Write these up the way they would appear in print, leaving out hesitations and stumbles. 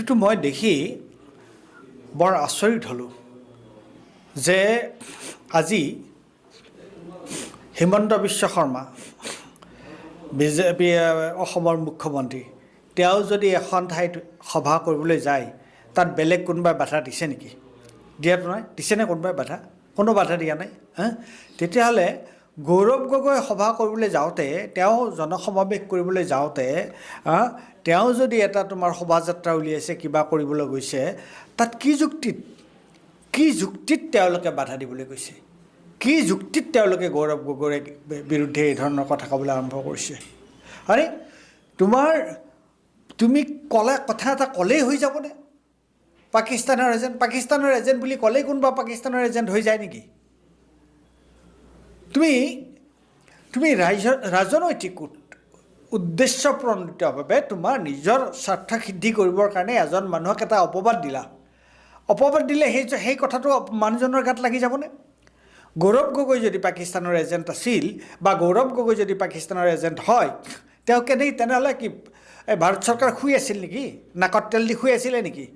এইটোতো মই দেখি বৰ আচৰিত হ'লোঁ যে আজি হিমন্ত বিশ্ব শৰ্মা বিজেপি অসমৰ মুখ্যমন্ত্ৰী তেওঁ যদি এখন ঠাইত সভা কৰিবলৈ যায় তাত বেলেগ কোনোবাই বাধা দিছে নেকি? দিয়াটো নাই। দিছেনে কোনোবাই বাধা? কোনো বাধা দিয়া নাই। তেতিয়াহ'লে গৌৰৱ গগৈ সভা কৰিবলৈ যাওঁতে তেওঁ জনসমাৱেশ কৰিবলৈ যাওঁতে তেওঁ যদি এটা তোমাৰ শোভাযাত্ৰা উলিয়াইছে কিবা কৰিবলৈ গৈছে তাত কি যুক্তিত তেওঁলোকে বাধা দিবলৈ গৈছে? কি যুক্তিত তেওঁলোকে গৌৰৱ গগৈৰ বিৰুদ্ধে এই ধৰণৰ কথা ক'বলৈ আৰম্ভ কৰিছে? আৰে তুমি কথা এটা ক'লেই হৈ যাবনে? পাকিস্তানৰ এজেণ্ট বুলি ক'লেই কোনোবা পাকিস্তানৰ এজেণ্ট হৈ যায় নেকি? তুমি ৰাজনৈতিক উদ্দেশ্যপ্ৰণোদিতভাৱে তোমাৰ নিজৰ স্বাৰ্থ সিদ্ধি কৰিবৰ কাৰণে এজন মানুহক এটা অপবাদ দিলা। অপবাদ দিলে সেই কথাটো মানুহজনৰ গাত লাগি যাবনে? গৌৰৱ গগৈ যদি পাকিস্তানৰ এজেণ্ট আছিল বা গৌৰৱ গগৈ যদি পাকিস্তানৰ এজেণ্ট হয় তেওঁ তেনেহ'লে কি ভাৰত চৰকাৰ শুই আছিল নেকি? নাকত তেল দি শুই আছিলে নেকি?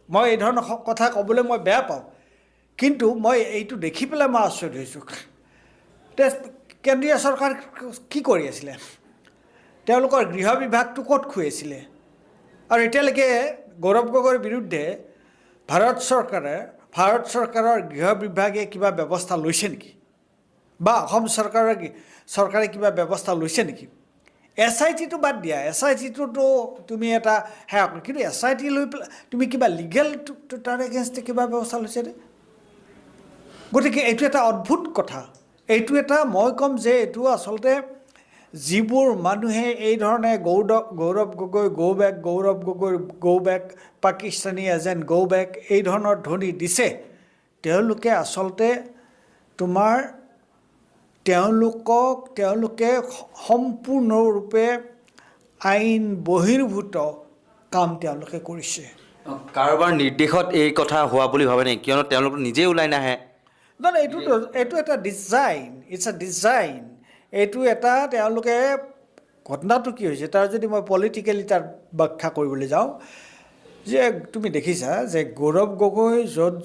মই এই ধৰণৰ কথা ক'বলৈ মই বেয়া পাওঁ, কিন্তু মই এইটো দেখি পেলাই মই আচৰিত হৈছোঁ। কেন্দ্ৰীয় চৰকাৰ কি কৰি আছিলে? তেওঁলোকৰ গৃহ বিভাগটো ক'ত শুই আছিলে? আৰু এতিয়ালৈকে গৌৰৱ গগৈৰ বিৰুদ্ধে ভাৰত চৰকাৰৰ গৃহ বিভাগে কিবা ব্যৱস্থা লৈছে নেকি? বা অসম চৰকাৰে কিবা ব্যৱস্থা লৈছে নেকি? SITটো বাদ দিয়া, SITটোতো তুমি এটা কিন্তু SIT লৈ পেলাই তুমি কিবা লিগেল তাৰ এগেইনষ্টে কিবা ব্যৱস্থা লৈছেনে? গতিকে এইটো এটা অদ্ভুত কথা। এইটো এটা মই ক'ম যে এইটো আচলতে যিবোৰ মানুহে এই ধৰণে Gaurav Gogoi go back Pakistani agent go back এই ধৰণৰ ধ্বনি দিছে, তেওঁলোকে আচলতে তেওঁলোকে সম্পূৰ্ণৰূপে আইন বহিৰ্ভূত কাম তেওঁলোকে কৰিছে। কাৰোবাৰ নিৰ্দেশত এই কথা হোৱা বুলি ভাবে নেকি? কিয়নো তেওঁলোক নিজেই ওলাই নাহে। নহয়, এইটো এটা ডিজাইন। এইটো এটা তেওঁলোকে ঘটনাটো কি হৈছে তাৰ যদি মই পলিটিকেলি তাৰ ব্যাখ্যা কৰিবলৈ যাওঁ যে তুমি দেখিছা যে গৌৰৱ গগৈ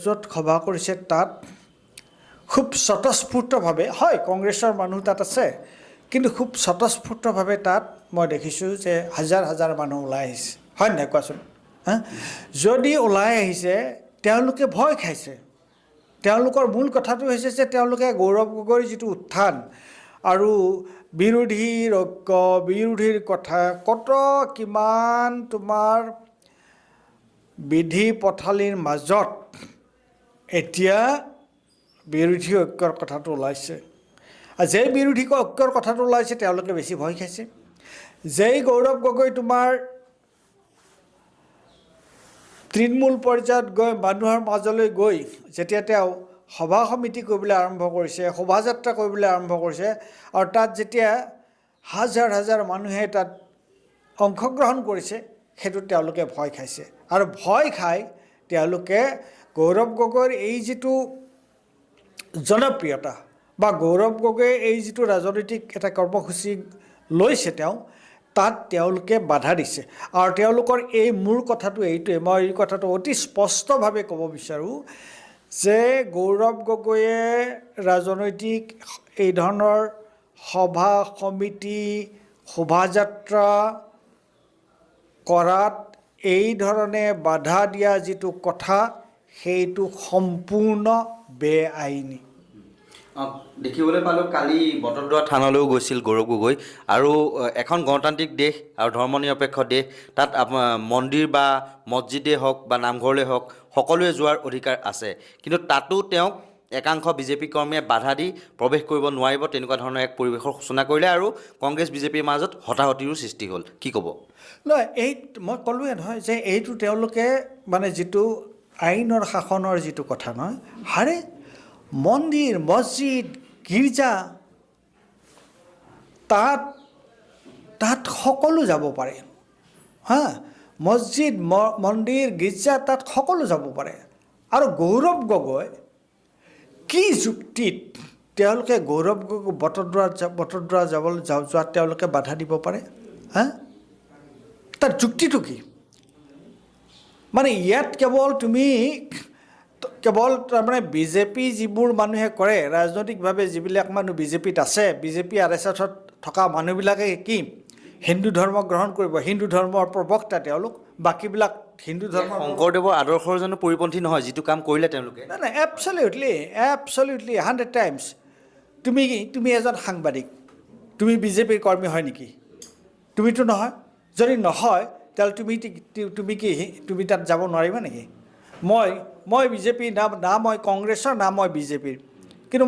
য'ত সভা কৰিছে তাত খুব স্বতঃস্ফূৰ্তভাৱে হয় কংগ্ৰেছৰ মানুহ তাত আছে, কিন্তু খুব স্বতঃস্ফূৰ্তভাৱে তাত মই দেখিছোঁ যে হাজাৰ মানুহ ওলাই আহিছে। হয় নাই কোৱাচোন? যদি ওলাই আহিছে তেওঁলোকে ভয় খাইছে। তেওঁলোকৰ মূল কথাটো হৈছে যে তেওঁলোকে গৌৰৱ গগৈৰ যিটো উত্থান আৰু বিৰোধীৰ কথা কিমান তোমাৰ বিধি পথালিৰ মাজত এতিয়া বিৰোধী ঐক্যৰ কথাটো ওলাইছে। আৰু যেই বিৰোধী ঐক্যৰ কথাটো ওলাইছে তেওঁলোকে বেছি ভয় খাইছে। যেই গৌৰৱ গগৈ তোমাৰ তৃণমূল পৰ্যায়ত গৈ মানুহৰ মাজলৈ গৈ যেতিয়া তেওঁ সভা সমিতি কৰিবলৈ আৰম্ভ কৰিছে, শোভাযাত্ৰা কৰিবলৈ আৰম্ভ কৰিছে, আৰু তাত যেতিয়া হাজাৰ মানুহে তাত অংশগ্ৰহণ কৰিছে সেইটোত তেওঁলোকে ভয় খাইছে। আৰু ভয় খাই তেওঁলোকে গৌৰৱ গগৈৰ এই যিটো জনপ্ৰিয়তা বা গৌৰৱ গগৈয়ে এই যিটো ৰাজনৈতিক এটা কৰ্মসূচী লৈছে তাত তেওঁলোকে বাধা দিছে। আৰু তেওঁলোকৰ এই মূল কথাটো এইটোৱে, মই এই কথাটো অতি স্পষ্টভাৱে ক'ব বিচাৰোঁ যে গৌৰৱ গগৈয়ে ৰাজনৈতিক এই ধৰণৰ সভা সমিতি শোভাযাত্ৰা কৰাত এই ধৰণে বাধা দিয়া যিটো কথা সেইটো সম্পূৰ্ণ বেআইনী। দেখিবলৈ পালোঁ কালি বটদ্ৰৱা থানালৈও গৈছিল গৌৰৱ গগৈ। আৰু এখন গণতান্ত্ৰিক দেশ আৰু ধৰ্মনিৰপেক্ষ দেশ, তাত মন্দিৰ বা মছজিদেই হওক বা নামঘৰলৈ হওক সকলোৱে যোৱাৰ অধিকাৰ আছে, কিন্তু তাতো তেওঁক একাংশ বিজেপি কৰ্মীয়ে বাধা দি প্ৰৱেশ কৰিব নোৱাৰিব তেনেকুৱা ধৰণৰ এক পৰিৱেশৰ সূচনা কৰিলে আৰু কংগ্ৰেছ বিজেপিৰ মাজত হতাহতিৰো সৃষ্টি হ'ল। কি ক'ব? নহয়, মই ক'লোৱে নহয় যে এইটো তেওঁলোকে মানে যিটো আইনৰ শাসনৰ যিটো কথা নহয়, মন্দিৰ মছজিদ গীৰ্জা তাত সকলো যাব পাৰে। মছজিদ মন্দিৰ গীৰ্জা তাত সকলো যাব পাৰে। আৰু গৌৰৱ গগৈ কি যুক্তিত তেওঁলোকে গৌৰৱ গগৈ বটদ্ৰৱা যোৱাত তেওঁলোকে বাধা দিব পাৰে? তাৰ যুক্তিটো কি? মানে ইয়াত কেৱল তাৰমানে বিজেপি যিবোৰ মানুহে কৰে ৰাজনৈতিকভাৱে যিবিলাক মানুহ বিজেপিত আছে বিজেপি RSSত থকা মানুহবিলাকে কি হিন্দু ধৰ্ম গ্ৰহণ কৰিব হিন্দু ধৰ্মৰ প্ৰবক্তা তেওঁলোক বাকীবিলাক হিন্দু ধৰ্ম শংকৰদেৱৰ আদৰ্শৰ জানো পৰিপন্থী নহয় যিটো কাম কৰিলে তেওঁলোকে নাই এবছলিউটলি 100 টাইমছ তুমি এজন সাংবাদিক তুমি বিজেপিৰ কৰ্মী হয় নেকি তুমিতো নহয় যদি নহয় তেল তুমি তাত যাব নোৱাৰিবা নেকি মই বিজেপি না মই কংগ্ৰেছৰ না মই বিজেপিৰ কিন্তু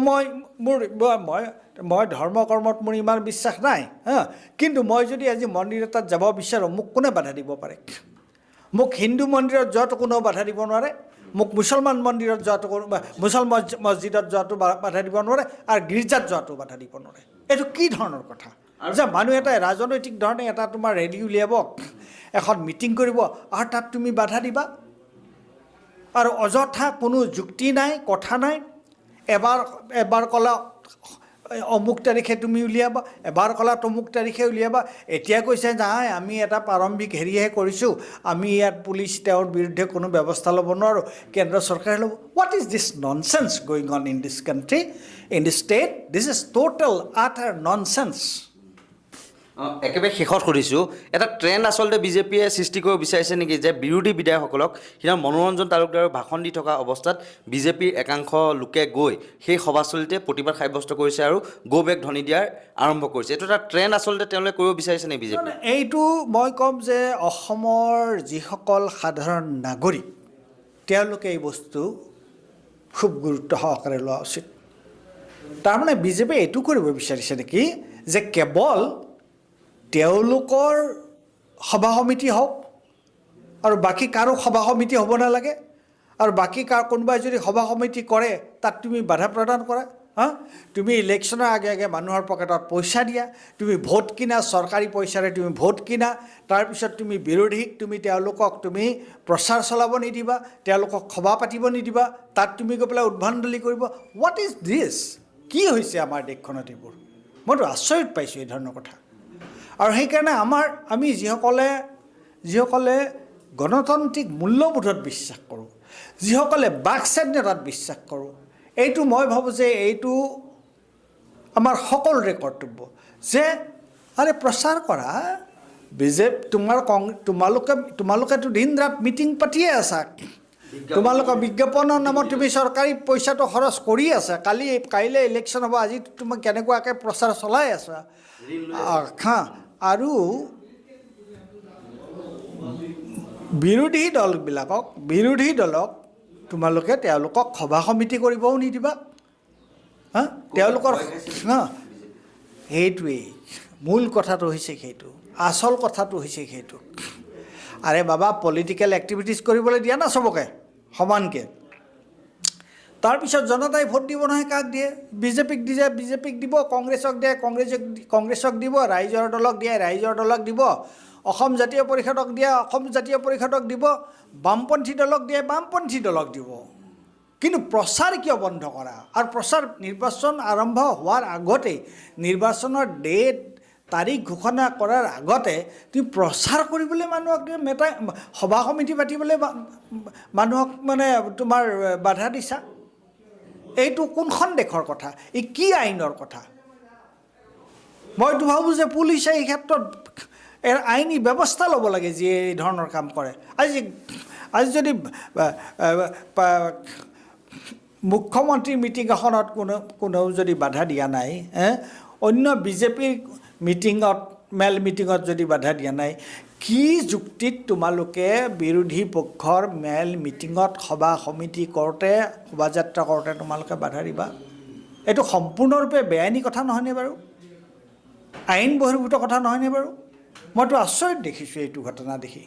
মই ধৰ্ম কৰ্মত মোৰ ইমান বিশ্বাস নাই হা কিন্তু মই যদি আজি মন্দিৰ এটাত যাব বিচাৰোঁ মোক কোনে বাধা দিব পাৰে মোক হিন্দু মন্দিৰত যোৱাটো কোনেও বাধা দিব নোৱাৰে মোক মুছলমান মন্দিৰত যোৱাটো মুছলমান মছজিদত যোৱাটো বাধা দিব নোৱাৰে আৰু গীৰ্জাত যোৱাটো বাধা দিব নোৱাৰে এইটো কি ধৰণৰ কথা যে মানুহ এটাই ৰাজনৈতিক ধৰণে এটা তোমাৰ ৰেলী উলিয়াব এখন মিটিং কৰিব আৰু তাত তুমি বাধা দিবা আৰু অযথা কোনো যুক্তি নাই কথা নাই এবাৰ ক'লা অমুক তাৰিখে তুমি উলিয়াবা এবাৰ ক'লা তমুক তাৰিখে উলিয়াবা এতিয়া কৈছে নাই আমি এটা প্ৰাৰম্ভিক হেৰিহে কৰিছোঁ আমি ইয়াত পুলিচ তেওঁৰ বিৰুদ্ধে কোনো ব্যৱস্থা ল'ব নোৱাৰোঁ কেন্দ্ৰ চৰকাৰে ল'ব what is this nonsense going on in this country in this state this is total আটাৰ ননচেন্স একেবাৰে শেষত সুধিছোঁ এটা ট্ৰেণ্ড আচলতে বিজেপিয়ে সৃষ্টি কৰিব বিচাৰিছে নেকি যে বিৰোধী বিধায়কসকলক সিদিনা মনোৰঞ্জন তালুকদাৰৰ ভাষণ দি থকা অৱস্থাত বিজেপিৰ একাংশ লোকে গৈ সেই সভাস্থলীতে প্ৰতিবাদ সাব্যস্ত কৰিছে আৰু গো বেক ধ্বনি দিয়াৰ আৰম্ভ কৰিছে এইটো এটা ট্ৰেণ্ড আচলতে তেওঁলোকে কৰিব বিচাৰিছে নেকি বিজেপি এইটো মই ক'ম যে অসমৰ যিসকল সাধাৰণ নাগৰিক তেওঁলোকে এই বস্তু খুব গুৰুত্ব সহকাৰে লোৱা উচিত তাৰমানে বিজেপিয়ে এইটো কৰিব বিচাৰিছে নেকি যে কেৱল তেওঁলোকৰ সভা সমিতি হওক আৰু বাকী কাৰো সভা সমিতি হ'ব নালাগে আৰু বাকী কোনোবাই যদি সভা সমিতি কৰে তাত তুমি বাধা প্ৰদান কৰা হা তুমি ইলেকশ্যনৰ আগে মানুহৰ পকেটত পইচা দিয়া তুমি ভোট কিনা চৰকাৰী পইচাৰে তুমি ভোট কিনা তাৰপিছত তুমি বিৰোধীক তেওঁলোকক প্ৰচাৰ চলাব নিদিবা তেওঁলোকক সভা পাতিব নিদিবা তাত তুমি গৈ পেলাই উদ্ভণ্ডালি কৰিব হোৱাট ইজ দিছ কি হৈছে আমাৰ দেশখনত এইবোৰ মইতো আচৰিত পাইছোঁ এই ধৰণৰ কথা আৰু সেইকাৰণে আমি যিসকলে গণতান্ত্ৰিক মূল্যবোধত বিশ্বাস কৰোঁ যিসকলে বাক স্বাধীনতাত বিশ্বাস কৰোঁ এইটো মই ভাবোঁ যে এইটো আমাৰ সকলোৰে কৰ্তব্য যে আৰে প্ৰচাৰ কৰা তোমালোকেতো দিন ৰাত মিটিং পাতিয়ে আছা তোমালোকৰ বিজ্ঞাপনৰ নামত তুমি চৰকাৰী পইচাটো খৰচ কৰি আছা কাইলৈ ইলেকশ্যন হ'ব আজি তুমি কেনেকুৱাকৈ প্ৰচাৰ চলাই আছা আৰু বিৰোধী দলক তেওঁলোকক সভা সমিতি কৰিবও নিদিবা হা তেওঁলোকৰ সেইটোৱেই মূল কথাটো হৈছে সেইটো আচল কথাটো হৈছে সেইটো আৰে বাবা পলিটিকেল এক্টিভিটিজ কৰিবলৈ দিয়া না চবকে সমানকৈ তাৰপিছত জনতাই ভোট দিব নহয় কাক দিয়ে বিজেপিক দিব কংগ্ৰেছক দিয়ে কংগ্ৰেছক দিব ৰাইজৰ দলক দিয়ে ৰাইজৰ দলক দিব অসম জাতীয় পৰিষদক দিয়ে অসম জাতীয় পৰিষদক দিব বামপন্থী দলক দিয়ে বামপন্থী দলক দিব কিন্তু প্ৰচাৰ কিয় বন্ধ কৰা আৰু প্ৰচাৰ নিৰ্বাচন আৰম্ভ হোৱাৰ আগতেই নিৰ্বাচনৰ ডেট তাৰিখ ঘোষণা কৰাৰ আগতে তুমি প্ৰচাৰ কৰিবলৈ মানুহক সভা সমিতি পাতিবলৈ মানুহক তোমাৰ বাধা দিছা এইটো কোনখন দেশৰ কথা এই কি আইনৰ কথা মইতো ভাবোঁ যে পুলিচে এই ক্ষেত্ৰত আইনী ব্যৱস্থা ল'ব লাগে যি এই ধৰণৰ কাম কৰে আজি যদি মুখ্যমন্ত্ৰীৰ মিটিং এখনত কোনেও যদি বাধা দিয়া নাই অন্য বিজেপিৰ মেল মিটিঙত যদি বাধা দিয়া নাই কি যুক্তিত তোমালোকে বিৰোধী পক্ষৰ মেল মিটিঙত সভা সমিতি কৰোঁতে শোভাযাত্ৰা কৰোঁতে তোমালোকে বাধা দিবা এইটো সম্পূৰ্ণৰূপে বেআইনী কথা নহয়নে বাৰু আইন বহিৰ্ভূত কথা নহয়নে বাৰু মইতো আচৰিত দেখিছোঁ এইটো ঘটনা দেখি